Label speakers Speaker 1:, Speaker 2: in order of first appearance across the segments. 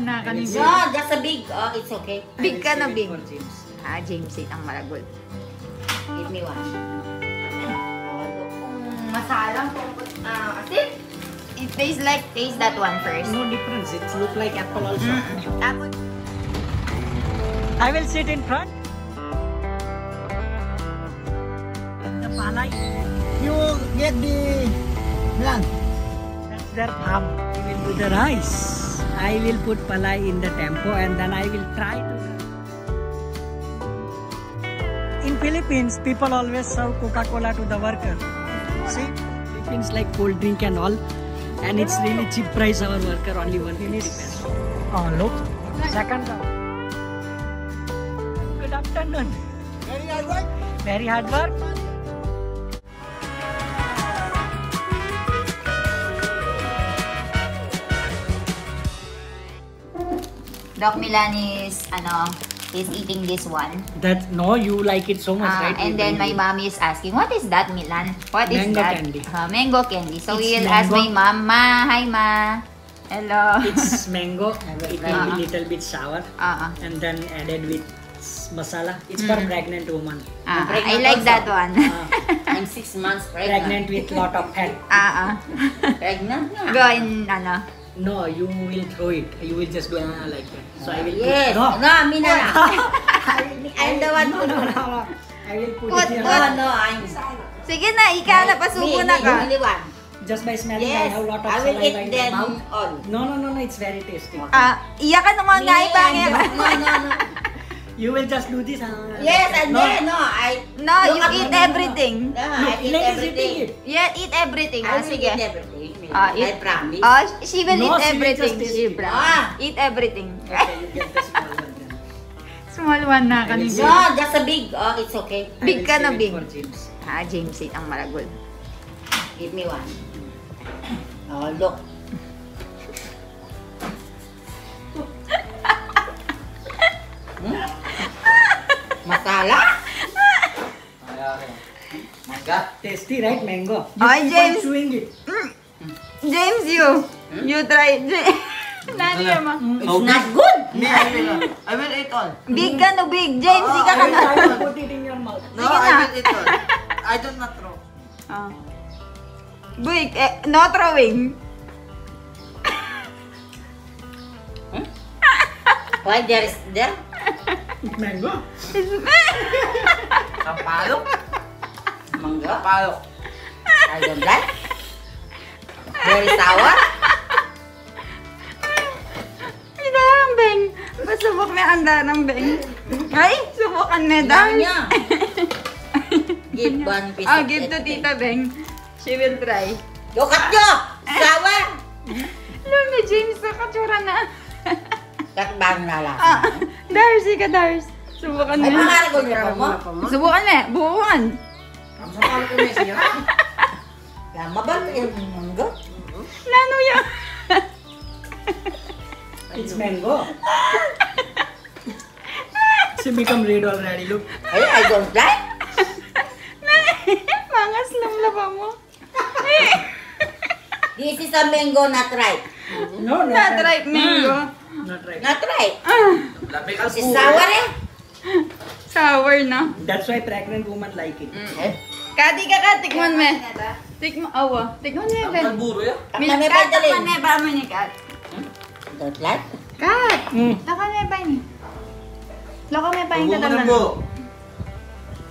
Speaker 1: na kanina.
Speaker 2: No, just a big. Oh, it's okay.
Speaker 1: Big ka na big.
Speaker 3: James.
Speaker 1: James 8 ang malagol.
Speaker 2: Give me one. Masalang asin.
Speaker 1: It tastes like, taste that one first.
Speaker 3: No difference. It looks like apple also.
Speaker 1: Tapos,
Speaker 3: I will sit in front. The palai. You get the blank. That's their farm. We will do the rice. I will put palai in the tempo and then I will try to. In Philippines, people always serve Coca-Cola to the worker. See, Philippines like cold drink and all, and it's really cheap price. Our worker only 150 pesos. Oh look, second round. Good afternoon.
Speaker 4: Very hard work.
Speaker 3: Very hard work.
Speaker 1: Doc Milan is, is eating this one.
Speaker 3: That no, you like it so much, right?
Speaker 1: And then my mommy is asking, what is that, Milan? What is
Speaker 3: Mango
Speaker 1: that?
Speaker 3: candy.
Speaker 1: Mango candy. So we
Speaker 3: It's
Speaker 1: will ask my
Speaker 3: mango.
Speaker 1: mom, Ma, hi Ma. Hello.
Speaker 3: It's mango. It will be little bit sour, and then added with masala. It's for pregnant woman.
Speaker 1: I like that one.
Speaker 2: I'm 6 months pregnant.
Speaker 3: Pregnant with lot of fat.
Speaker 2: Pregnant na.
Speaker 1: Go in,
Speaker 3: No, you will throw it. You will just do like that. So I will
Speaker 2: Yes.
Speaker 3: put.
Speaker 2: No, me na. I'm the one.
Speaker 3: No. I will put
Speaker 1: Put,
Speaker 3: it here.
Speaker 2: No, I'm.
Speaker 1: Sige na, ika na, pasuko na ka.
Speaker 2: Me, only one.
Speaker 3: Just by smelling,
Speaker 2: Yes,
Speaker 3: I have lot of
Speaker 2: I will
Speaker 3: saliva
Speaker 2: eat
Speaker 3: in my
Speaker 2: them
Speaker 3: mouth.
Speaker 2: all.
Speaker 3: No. It's very tasty.
Speaker 1: Iya ka naman nga, ipangin.
Speaker 2: No.
Speaker 3: You will just do this.
Speaker 2: Yes, and
Speaker 3: no.
Speaker 2: then, no, I...
Speaker 1: No, you eat everything.
Speaker 2: No, I eat
Speaker 3: Let us
Speaker 2: everything.
Speaker 3: eat it.
Speaker 1: Yeah, eat everything.
Speaker 2: I will
Speaker 1: Sige.
Speaker 2: eat everything.
Speaker 1: Ah,
Speaker 2: I
Speaker 1: eat-
Speaker 2: promise.
Speaker 1: She will
Speaker 3: No,
Speaker 1: eat
Speaker 3: she will
Speaker 1: everything.
Speaker 3: just taste
Speaker 1: She
Speaker 3: it.
Speaker 1: Eat everything.
Speaker 3: Okay, you get the small one then.
Speaker 1: Small one na
Speaker 3: I will
Speaker 1: kanina.
Speaker 2: No, just a big. Oh, it's okay.
Speaker 1: Big
Speaker 3: I will
Speaker 1: ka na
Speaker 3: save it
Speaker 1: big.
Speaker 3: for James.
Speaker 1: James 8 ang malagol.
Speaker 2: Give me one. Oh, look. Masala?
Speaker 3: Tasty, right? Mango. You
Speaker 1: Ay,
Speaker 3: keep on
Speaker 1: James.
Speaker 3: chewing it.
Speaker 1: James, you try. Nani ma?
Speaker 2: It's not good.
Speaker 5: I will eat all.
Speaker 1: Big ka no big. James, ika ka na.
Speaker 3: I will put it in your mouth.
Speaker 5: No,
Speaker 1: Sige
Speaker 5: I
Speaker 1: na.
Speaker 5: will eat all. I do not throw.
Speaker 1: Big, no throwing.
Speaker 2: Why there is there?
Speaker 3: Mango.
Speaker 5: Kapalok.
Speaker 2: Mangga?
Speaker 5: Kapalok.
Speaker 2: I don't like. Very sour.
Speaker 1: Ang beng. Pasubok na anda ng beng. Ay, subukan na daw.
Speaker 2: Niya. Give one piece.
Speaker 1: Give to Tita Beng. She will try.
Speaker 2: Look at you! Sour!
Speaker 1: Alam ni James, nakatsura na.
Speaker 2: Kakbang na lang.
Speaker 1: Dars, ika Dars. Subukan
Speaker 2: Ay,
Speaker 1: na.
Speaker 2: pangalan ko niya mo.
Speaker 1: Subukan na, buwan.
Speaker 5: Ang sakal ko na siya.
Speaker 2: Lama ba yung mangga?
Speaker 1: Lano yan.
Speaker 3: It's mango. She become red already. Look.
Speaker 2: Ay, I don't like.
Speaker 1: Mangas ng laba mo.
Speaker 2: This is a mango not ripe.
Speaker 3: No,
Speaker 1: Not right, mango.
Speaker 3: Not right.
Speaker 2: Not ripe.
Speaker 5: Labi ka
Speaker 2: This is sour eh.
Speaker 1: Sour na.
Speaker 3: That's why pregnant women like it.
Speaker 1: Kati ka ka, tikman me. Tikman, awa. Tikman me, Ben.
Speaker 5: Ang buro yan.
Speaker 2: Takman me ba
Speaker 1: Kat,
Speaker 2: dali?
Speaker 1: takman me, ba mo ni Kat?
Speaker 2: Don't like.
Speaker 1: Kat,
Speaker 3: Mm.
Speaker 1: takman me ba ni? Loko me pa yung
Speaker 5: Buo mo ng
Speaker 1: katalan.
Speaker 5: buo.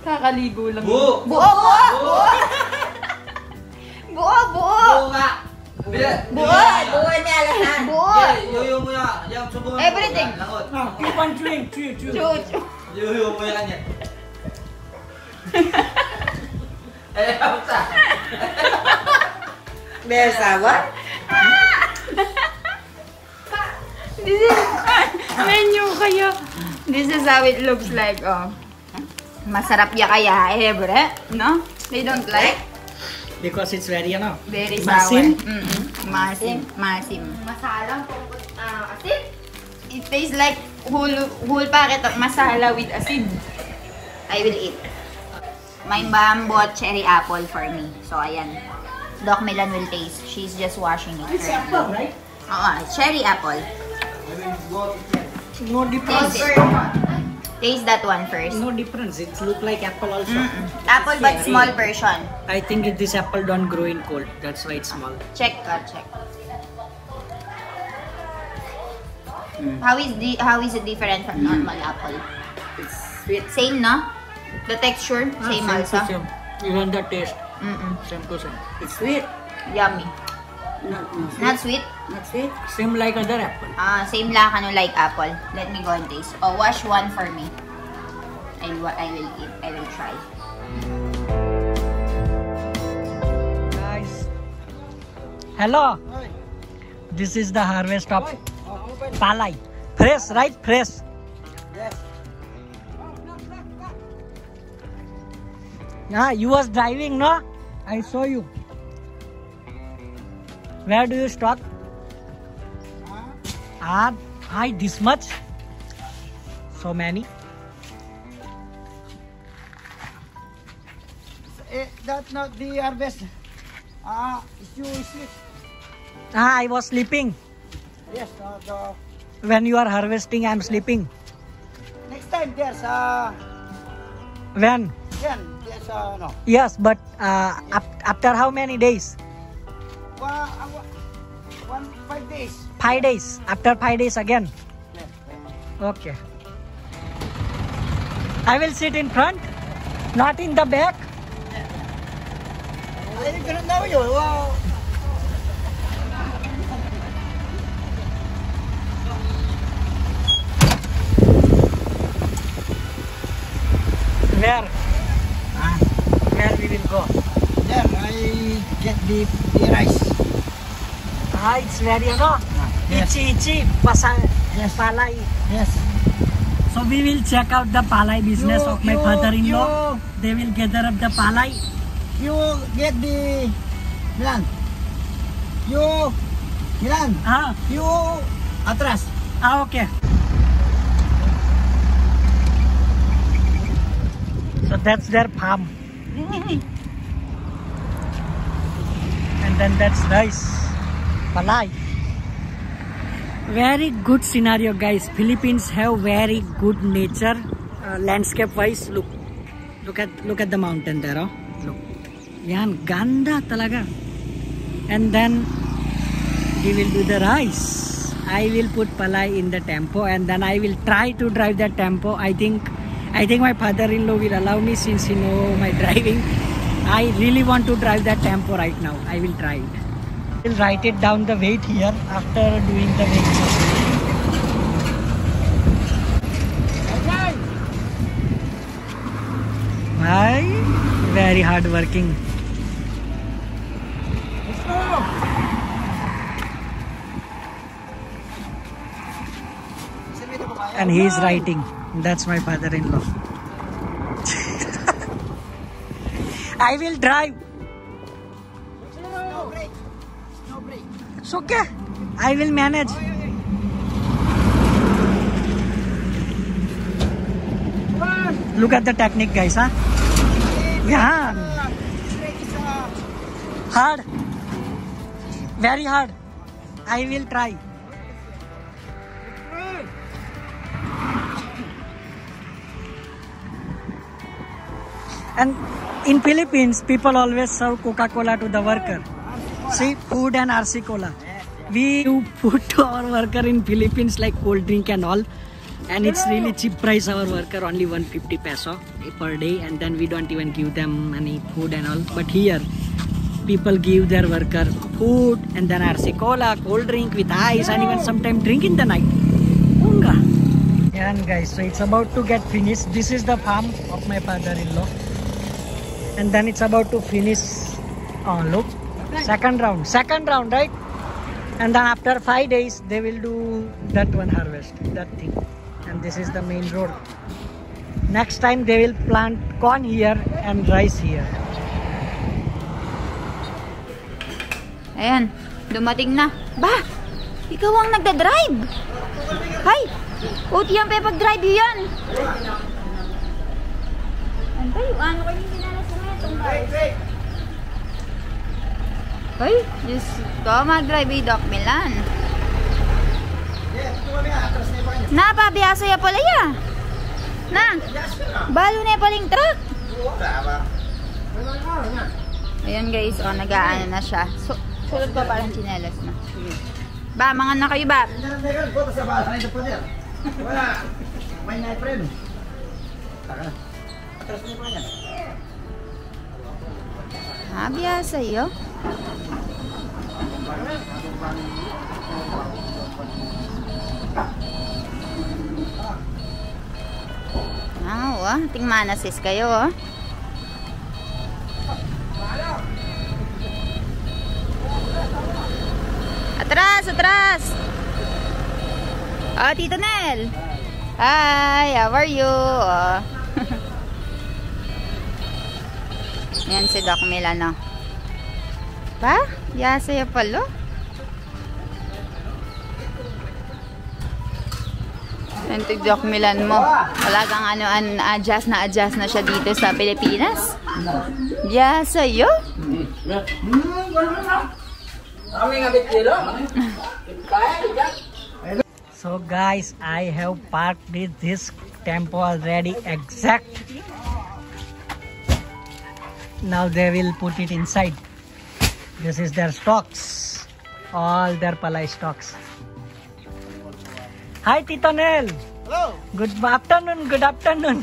Speaker 1: Kakaligo lang.
Speaker 5: Buo.
Speaker 1: Buo, buo!
Speaker 5: Buo.
Speaker 1: Buo, buo!
Speaker 5: Buo nga. Bila.
Speaker 1: Buo!
Speaker 2: Buhay may alasan.
Speaker 1: Buo!
Speaker 5: Yoyo mo yan. Yang subukan mo.
Speaker 1: Everything.
Speaker 5: Langot.
Speaker 3: Keep on chewing. Chew.
Speaker 1: Chuchu.
Speaker 5: Yoyo mo yan yan. Eh, apa?
Speaker 2: Very sour.
Speaker 1: This is menu kaya. This is how it looks like, oh. Masarap ya kaya, eh, bre? No? They don't like?
Speaker 3: Because it's very,
Speaker 1: Very sour.
Speaker 3: Masim?
Speaker 1: Masim. Masim. Masalang asin. It tastes like whole packet of masala with asin. I will eat. My mom bought cherry apple for me. So, ayan. Doc Milan will taste. She's just washing it.
Speaker 3: It's apple, right?
Speaker 1: Oo, cherry apple.
Speaker 3: No difference.
Speaker 1: Taste it. Taste that one first.
Speaker 3: No difference. It look like apple also.
Speaker 1: Apple but small version.
Speaker 3: I think this apple don't grow in cold. That's why it's small.
Speaker 1: Check. How is it different from normal apple?
Speaker 2: It's sweet.
Speaker 1: Same, no? The texture same also.
Speaker 3: To same. Even the taste
Speaker 1: Mm-mm.
Speaker 3: same to same.
Speaker 2: It's sweet.
Speaker 1: Yummy.
Speaker 2: Not sweet.
Speaker 1: Not sweet.
Speaker 2: Not sweet.
Speaker 3: Same like other apple.
Speaker 1: Same lakano like apple. Let me go and taste. Oh, wash one for me. I will eat. I will try.
Speaker 3: Guys, hello. This is the harvest of palai. Fresh, right? Fresh.
Speaker 5: Yes.
Speaker 3: You was driving, no? I saw you. Where do you stop? This much? So many?
Speaker 5: That's not the harvest. You sleep.
Speaker 3: I was sleeping.
Speaker 5: Yes,
Speaker 3: When you are harvesting, I am sleeping.
Speaker 5: next time there's
Speaker 3: When?
Speaker 5: there's no.
Speaker 3: Yes, but after how many days?
Speaker 5: 5 days.
Speaker 3: 5 days. After 5 days again. Okay. I will sit in front, not in the back.
Speaker 5: I don't know you.
Speaker 3: Where? Where we will go?
Speaker 5: There I get the rice.
Speaker 3: It's very,
Speaker 5: Yes.
Speaker 3: Ichi,
Speaker 5: Yes.
Speaker 3: palai.
Speaker 5: Yes.
Speaker 3: So we will check out the palai business of my father-in-law. They will gather up the palai.
Speaker 5: You get the Milan. Milan. You atras.
Speaker 3: Okay. So that's their farm. And then that's rice. Palai. Very good scenario, guys. Philippines have very good nature, landscape wise. Look at the mountain there. Oh. Look. Yan ganda talaga. And then we will do the rice. I will put palai in the tempo, and then I will try to drive that tempo. I think my father-in-law will allow me, since he know my driving. I really want to drive that tempo right now. I will try it. I will write it down the weight here after doing the weight. Very hard working. And he is writing. That's my father-in-law. I will drive.
Speaker 5: No break. No break.
Speaker 3: It's okay. I will manage. Look at the technique, guys. Huh? Yeah. Hard. Very hard. I will try. And in Philippines, people always serve Coca-Cola to the worker. See, food and RC Cola. We do food to our worker in Philippines like cold drink and all. And it's really cheap price, our worker, only 150 peso per day. And then we don't even give them any food and all. But here, people give their worker food and then RC Cola, cold drink with ice, and even sometimes drink in the night. Unga. Yeah, guys, so it's about to get finished. This is the farm of my father-in-law. And then it's about to finish. Oh, look. Second round, right? And then after 5 days, they will do that one harvest, that thing. And this is the main road. Next time, they will plant corn here and rice here.
Speaker 1: Ayan, dumating na. Ba, ikaw ang nagda-drive. Hay, yan pa pag-drive yan. Antay, ano kayo yung dinalas na itong guys? Ay, Diyos ko, mag-drive Doc Milan.
Speaker 5: Yes,
Speaker 1: Napabiyasa ya pala ya. Na. Balo na paling truck. Ayan guys, oh, nag-aano na siya. Sulod pa parang chinelas na. Ba, mga na kayo ba?
Speaker 5: Wala. May night friend. Taka na. Atras niyo pa yan.
Speaker 1: Biyasa yo. Tingmana sis kayo, oh. Atras, atras. Oh, Tito Nel. Hi, how are you? Oh. Yan si Doc Milano. Pa? Yasaya palo. Yan si Doc Milan mo. Wala kang ano, adjust na siya dito sa Pilipinas. Yasaya?
Speaker 3: So guys, I have parked this tempo already exact. Now they will put it inside. This is their stocks. All their palay stocks. Hi Tito Nel.
Speaker 5: Hello.
Speaker 3: Good afternoon, good afternoon.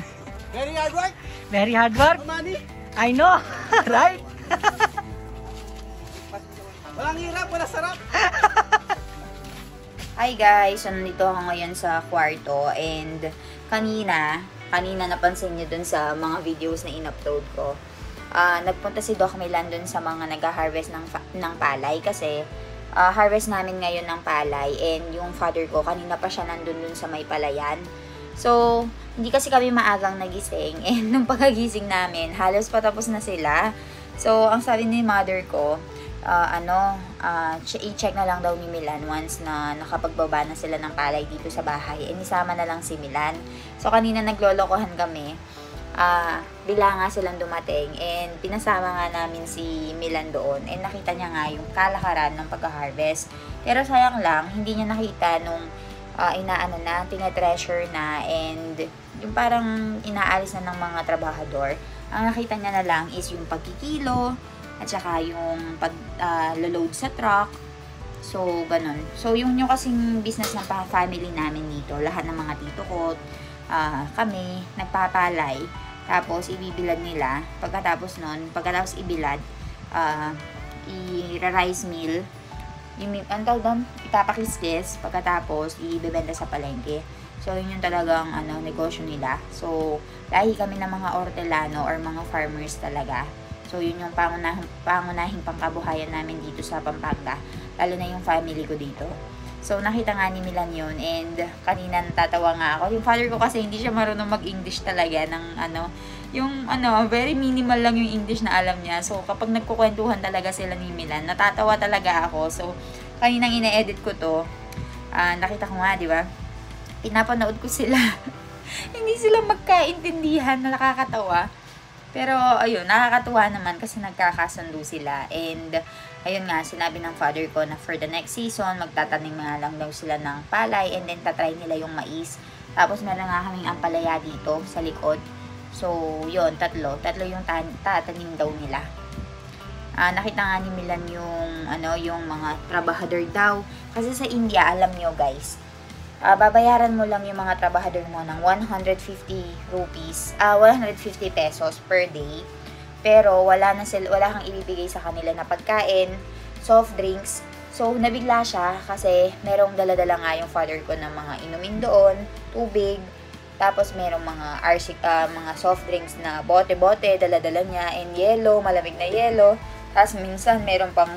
Speaker 5: Very hard work.
Speaker 3: Very hard work.
Speaker 5: No money.
Speaker 3: I know, right?
Speaker 5: Walang hirap, wala sarap.
Speaker 1: Hi guys, so nandito ako ngayon sa kwarto and kanina napansin niyo dun sa mga videos na in-upload ko. Nagpunta si Doc Milan dun sa mga nag-harvest ng palay kasi harvest namin ngayon ng palay and yung father ko kanina pa siya nandun dun sa may palayan. So, hindi kasi kami maagang nagising and nung pagkagising namin, halos patapos na sila. So, ang sabi ni mother ko, i-check na lang daw ni Milan once na nakapagbaba na sila ng palay dito sa bahay. And isama na lang si Milan. So, kanina naglolokohan kami. Bila nga silang dumating and pinasama nga namin si Milan doon and nakita niya nga yung kalakaran ng pagka-harvest. Pero sayang lang, hindi niya nakita nung tinatreasure na and yung parang inaalis na ng mga trabahador. Ang nakita niya na lang is yung pagkikilo at saka yung pag-load sa truck. So, ganun. So, yung kasing business ng family namin dito, lahat ng mga tito ko, kami, nagpapalay. Tapos, ibibilad nila. Pagkatapos ibilad, i-rice mill. Ang tawag doon, ipapakiskis. Pagkatapos, ibebenta sa palengke. So, yun yung talagang negosyo nila. So, lahi kami ng mga ortelano or mga farmers talaga. So, yun yung pangunahing pangkabuhayan namin dito sa Pampanga. Lalo na yung family ko dito. So, nakita nga ni Milan yun. And, kanina natatawa nga ako. Yung father ko kasi hindi siya marunong mag-English talaga. Very minimal lang yung English na alam niya. So, kapag nagkukwentuhan talaga sila ni Milan, natatawa talaga ako. So, kaninang ina-edit ko to, nakita ko nga, di ba? Pinapanood ko sila. Hindi sila magkaintindihan na nakakatawa. Pero, ayun, nakakatuwa naman kasi nagkakasundo sila. And, ayun nga, sinabi ng father ko na for the next season, magtatanim nga lang daw sila ng palay and then tatry nila yung mais. Tapos, meron nga kaming ampalaya dito sa likod. So, yun, tatlo yung tatanim daw nila. Nakita nga ni Milan yung mga trabahador daw. Kasi sa India, alam nyo guys, babayaran mo lang yung mga trabahador mo ng 150 pesos per day. Pero wala kang ibibigay sa kanila na pagkain, soft drinks. So nabigla siya kasi merong dala-dala nga yung father ko ng mga inumin doon, tubig. Tapos merong mga soft drinks na bote-bote, dala-dala niya, and yelo, malamig na yelo. Tapos minsan meron pang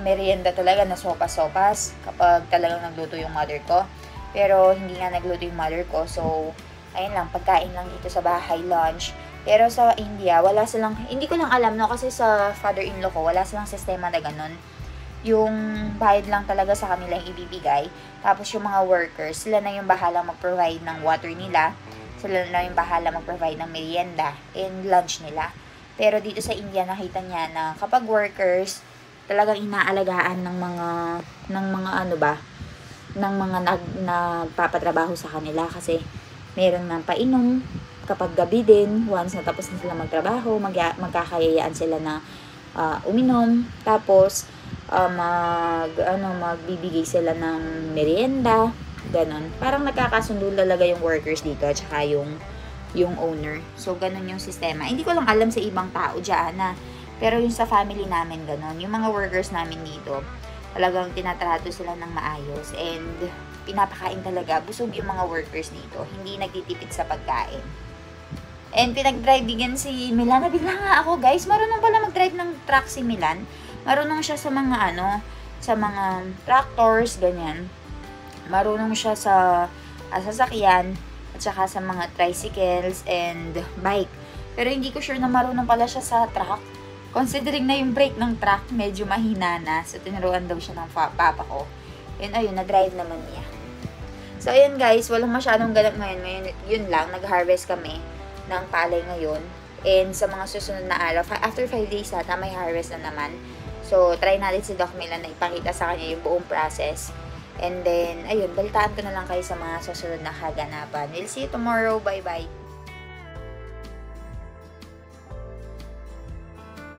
Speaker 1: merienda talaga na sopas-sopas kapag talagang nagluto yung mother ko. Pero hindi nga nagluto yung mother ko. So, ayun lang, pagkain lang dito sa bahay, lunch. Pero sa India, wala silang, hindi ko lang alam kasi sa father-in-law ko, wala silang sistema na ganun. Yung bayad lang talaga sa kanila yung ibibigay. Tapos yung mga workers, sila na yung bahala mag-provide ng water nila. Sila na yung bahala mag-provide ng merienda and lunch nila. Pero dito sa India, nakita niya na kapag workers, talagang inaalagaan ng mga ng mga nagpapatrabaho sa kanila kasi meron ng painom kapag gabi din, once na tapos na sila magtrabaho, magkakayayaan sila na uminom, tapos magbibigay sila ng merienda, ganon. Parang nagkakasundo talaga yung workers dito at saka yung owner. So, ganon yung sistema. Hindi ko lang alam sa ibang tao dyan pero yung sa family namin ganon. Yung mga workers namin dito, talagang tinatrato sila ng maayos and pinapakain talaga. Busog yung mga workers dito. Hindi nagtitipid sa pagkain. And pinag-drive din si Milan. Nabigla nga ako, guys. Marunong pala mag-drive ng truck si Milan. Marunong siya sa mga sa mga tractors, ganyan. Marunong siya sa sasakyan at saka sa mga tricycles and bike. Pero hindi ko sure na marunong pala siya sa truck. Considering na yung brake ng truck, medyo mahina na. So, tinuruan daw siya ng papa ko. And ayun, na-drive naman niya. So, ayun guys, walang masyadong ganap ngayon. Yun lang, nag-harvest kami ng palay ngayon. And sa mga susunod na araw, after 5 days na may harvest na naman. So, try natin si Doc Milan na ipakita sa kanya yung buong process. And then, ayun, balitaan ko na lang kayo sa mga susunod na kaganapan. We'll see you tomorrow. Bye-bye!